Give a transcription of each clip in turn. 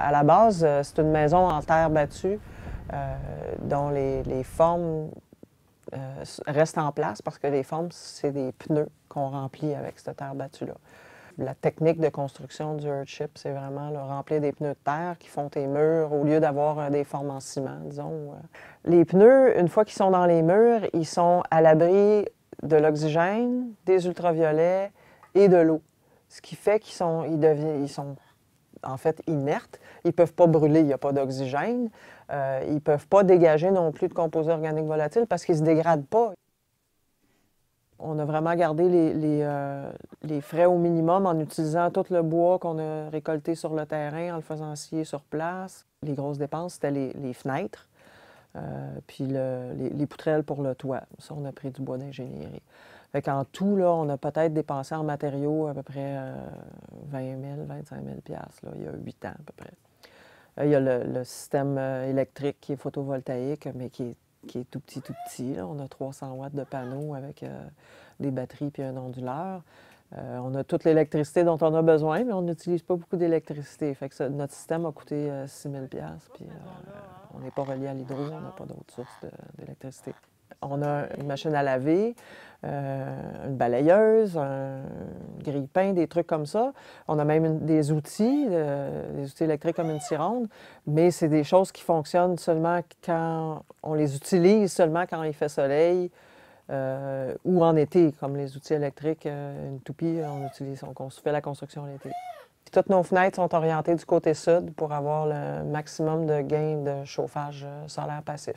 À la base, c'est une maison en terre battue dont les formes restent en place parce que les formes, c'est des pneus qu'on remplit avec cette terre battue-là. La technique de construction du earthship, c'est vraiment le remplir des pneus de terre qui font tes murs au lieu d'avoir des formes en ciment, disons. Les pneus, une fois qu'ils sont dans les murs, ils sont à l'abri de l'oxygène, des ultraviolets et de l'eau. Ce qui fait qu'ils sont en fait inertes. Ils ne peuvent pas brûler, il n'y a pas d'oxygène. Ils ne peuvent pas dégager non plus de composés organiques volatiles parce qu'ils ne se dégradent pas. On a vraiment gardé les frais au minimum en utilisant tout le bois qu'on a récolté sur le terrain, en le faisant scier sur place. Les grosses dépenses, c'était les fenêtres, puis les poutrelles pour le toit. Ça, on a pris du bois d'ingénierie. Fait qu'en tout, là, on a peut-être dépensé en matériaux à peu près 20 000, 25 000 là, il y a 8 ans à peu près. Il y a le système électrique qui est photovoltaïque, mais qui est tout petit. Là. On a 300 watts de panneaux avec des batteries puis un onduleur. On a toute l'électricité dont on a besoin, mais on n'utilise pas beaucoup d'électricité. Fait que notre système a coûté 6 000 puis on n'est pas relié à l'hydro, on n'a pas d'autres sources d'électricité. On a une machine à laver, une balayeuse, un grille-pain, des trucs comme ça. On a même des outils électriques comme une scie ronde, mais c'est des choses qui fonctionnent seulement quand on les utilise, seulement quand il fait soleil ou en été, comme les outils électriques. Une toupie, on fait la construction l'été. Toutes nos fenêtres sont orientées du côté sud pour avoir le maximum de gain de chauffage solaire passif.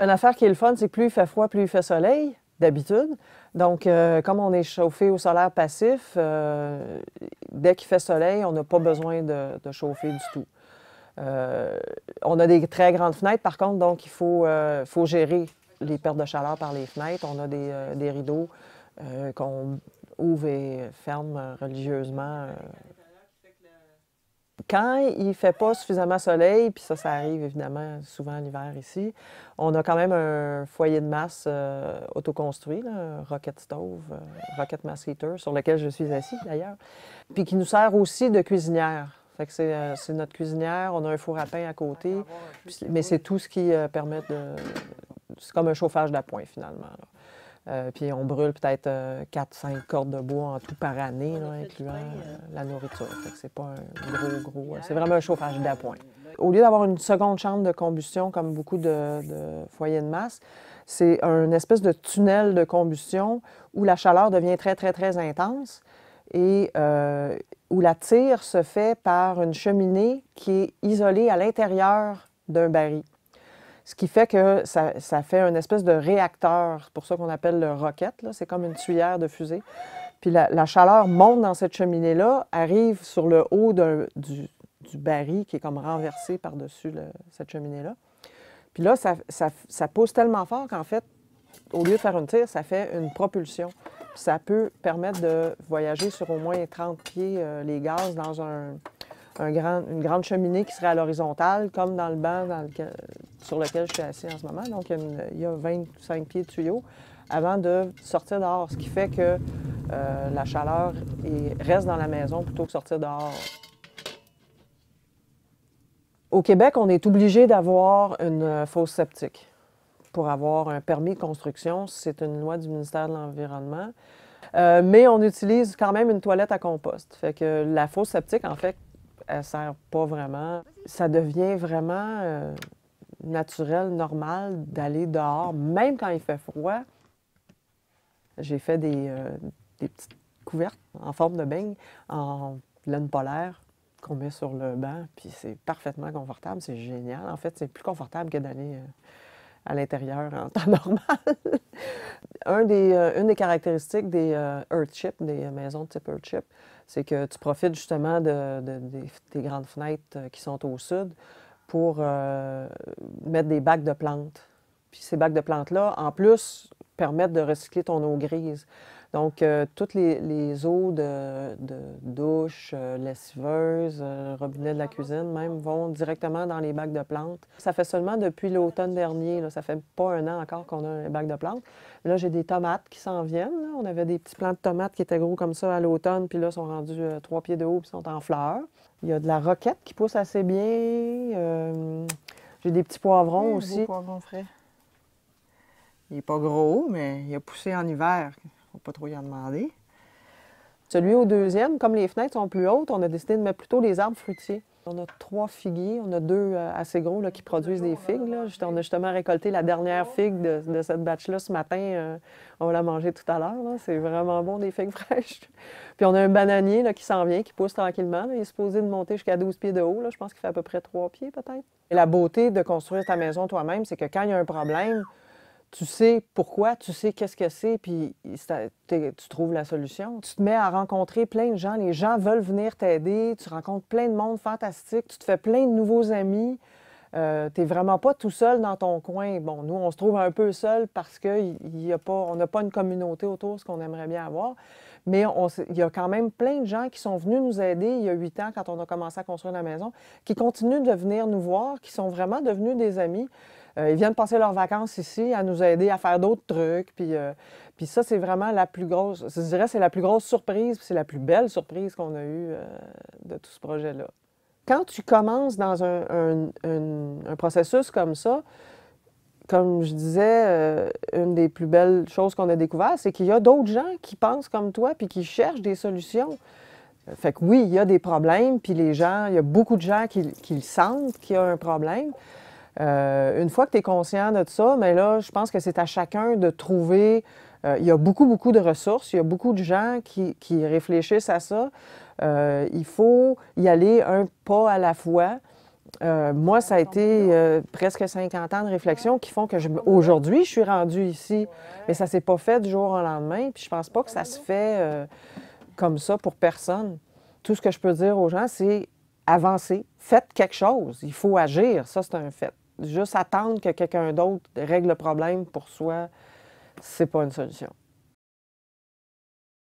Une affaire qui est le fun, c'est que plus il fait froid, plus il fait soleil, d'habitude. Donc, comme on est chauffé au solaire passif, dès qu'il fait soleil, on n'a pas besoin de chauffer du tout. On a des très grandes fenêtres, par contre, donc il faut gérer les pertes de chaleur par les fenêtres. On a des rideaux qu'on ouvre et ferme religieusement. Quand il ne fait pas suffisamment soleil, puis ça arrive évidemment souvent l'hiver ici, on a quand même un foyer de masse autoconstruit, là, un rocket stove, rocket mass heater, sur lequel je suis assis d'ailleurs, puis qui nous sert aussi de cuisinière. Fait que c'est notre cuisinière, on a un four à pain à côté, mais c'est tout ce qui permet de... C'est comme un chauffage d'appoint finalement. Puis on brûle peut-être 4-5 cordes de bois en tout par année, là, incluant la nourriture. Fait que c'est pas un gros... c'est vraiment un chauffage d'appoint. Au lieu d'avoir une seconde chambre de combustion comme beaucoup de foyers de masse, c'est une espèce de tunnel de combustion où la chaleur devient très, très, très intense et où la tire se fait par une cheminée qui est isolée à l'intérieur d'un baril. Ce qui fait que ça fait une espèce de réacteur, c'est pour ça qu'on appelle le rocket, c'est comme une tuyère de fusée. Puis la chaleur monte dans cette cheminée-là, arrive sur le haut du baril qui est comme renversé par-dessus cette cheminée-là. Puis là, ça pousse tellement fort qu'en fait, au lieu de faire une tire, ça fait une propulsion. Puis ça peut permettre de voyager sur au moins 30 pieds les gaz dans une grande cheminée qui serait à l'horizontale, comme dans le banc sur lequel je suis assis en ce moment. Donc, il y a 25 pieds de tuyaux avant de sortir dehors, ce qui fait que la chaleur reste dans la maison plutôt que sortir dehors. Au Québec, on est obligé d'avoir une fosse septique pour avoir un permis de construction. C'est une loi du ministère de l'Environnement. Mais on utilise quand même une toilette à compost. Fait que la fosse septique, en fait, elle ne sert pas vraiment. Ça devient vraiment naturel, normal d'aller dehors, même quand il fait froid. J'ai fait des petites couvertes en forme de beigne en laine polaire qu'on met sur le banc, puis c'est parfaitement confortable, c'est génial. En fait, c'est plus confortable que d'aller à l'intérieur en temps normal. Une des caractéristiques des earthship, des maisons de type earthship, c'est que tu profites justement des grandes fenêtres qui sont au sud pour mettre des bacs de plantes. Puis ces bacs de plantes-là, en plus, permettent de recycler ton eau grise. Donc, toutes les eaux de douche, lessiveuse, robinet de la cuisine même, vont directement dans les bacs de plantes. Ça fait seulement depuis l'automne dernier, là, ça fait pas un an encore qu'on a un bac de plantes. Là, j'ai des tomates qui s'en viennent. Là. On avait des petits plants de tomates qui étaient gros comme ça à l'automne, puis là, sont rendus 3 pieds de haut, puis sont en fleurs. Il y a de la roquette qui pousse assez bien. J'ai des petits poivrons aussi. Beau poivron frais. Il n'est pas gros, mais il a poussé en hiver. Il ne faut pas trop y en demander. Celui au deuxième, comme les fenêtres sont plus hautes, on a décidé de mettre plutôt les arbres fruitiers. On a 3 figuiers, on a 2 assez gros là, qui produisent des figues. Là. On a justement récolté la dernière figue de cette batch-là ce matin. On va la manger tout à l'heure. C'est vraiment bon, des figues fraîches. Puis on a un bananier là, qui s'en vient, qui pousse tranquillement. Là. Il est supposé de monter jusqu'à 12 pieds de haut. Là. Je pense qu'il fait à peu près 3 pieds peut-être. Et la beauté de construire ta maison toi-même, c'est que quand il y a un problème, tu sais pourquoi, tu sais qu'est-ce que c'est, puis tu trouves la solution. Tu te mets à rencontrer plein de gens, les gens veulent venir t'aider, tu rencontres plein de monde fantastique, tu te fais plein de nouveaux amis. Tu n'es vraiment pas tout seul dans ton coin. Bon, nous, on se trouve un peu seul parce qu'on n'a pas une communauté autour de ce qu'on aimerait bien avoir. Mais il y a quand même plein de gens qui sont venus nous aider il y a 8 ans, quand on a commencé à construire la maison, qui continuent de venir nous voir, qui sont vraiment devenus des amis. Ils viennent passer leurs vacances ici à nous aider à faire d'autres trucs. Puis ça, c'est vraiment la plus grosse, je dirais, c'est la plus grosse surprise, puis c'est la plus belle surprise qu'on a eue de tout ce projet-là. Quand tu commences dans un processus comme ça, comme je disais, une des plus belles choses qu'on a découvert, c'est qu'il y a d'autres gens qui pensent comme toi puis qui cherchent des solutions. Fait que oui, il y a des problèmes, puis il y a beaucoup de gens qui le sentent qu'il y a un problème. Une fois que tu es conscient de ça, mais là, je pense que c'est à chacun de trouver. Il y a beaucoup de ressources, il y a beaucoup de gens qui réfléchissent à ça. Il faut y aller un pas à la fois. Moi, ça a été presque 50 ans de réflexion qui font que aujourd'hui, je suis rendue ici. Mais ça ne s'est pas fait du jour au lendemain. Puis je pense pas que ça se fait comme ça pour personne. Tout ce que je peux dire aux gens, c'est avancez, faites quelque chose. Il faut agir, ça c'est un fait. Juste attendre que quelqu'un d'autre règle le problème pour soi, c'est pas une solution.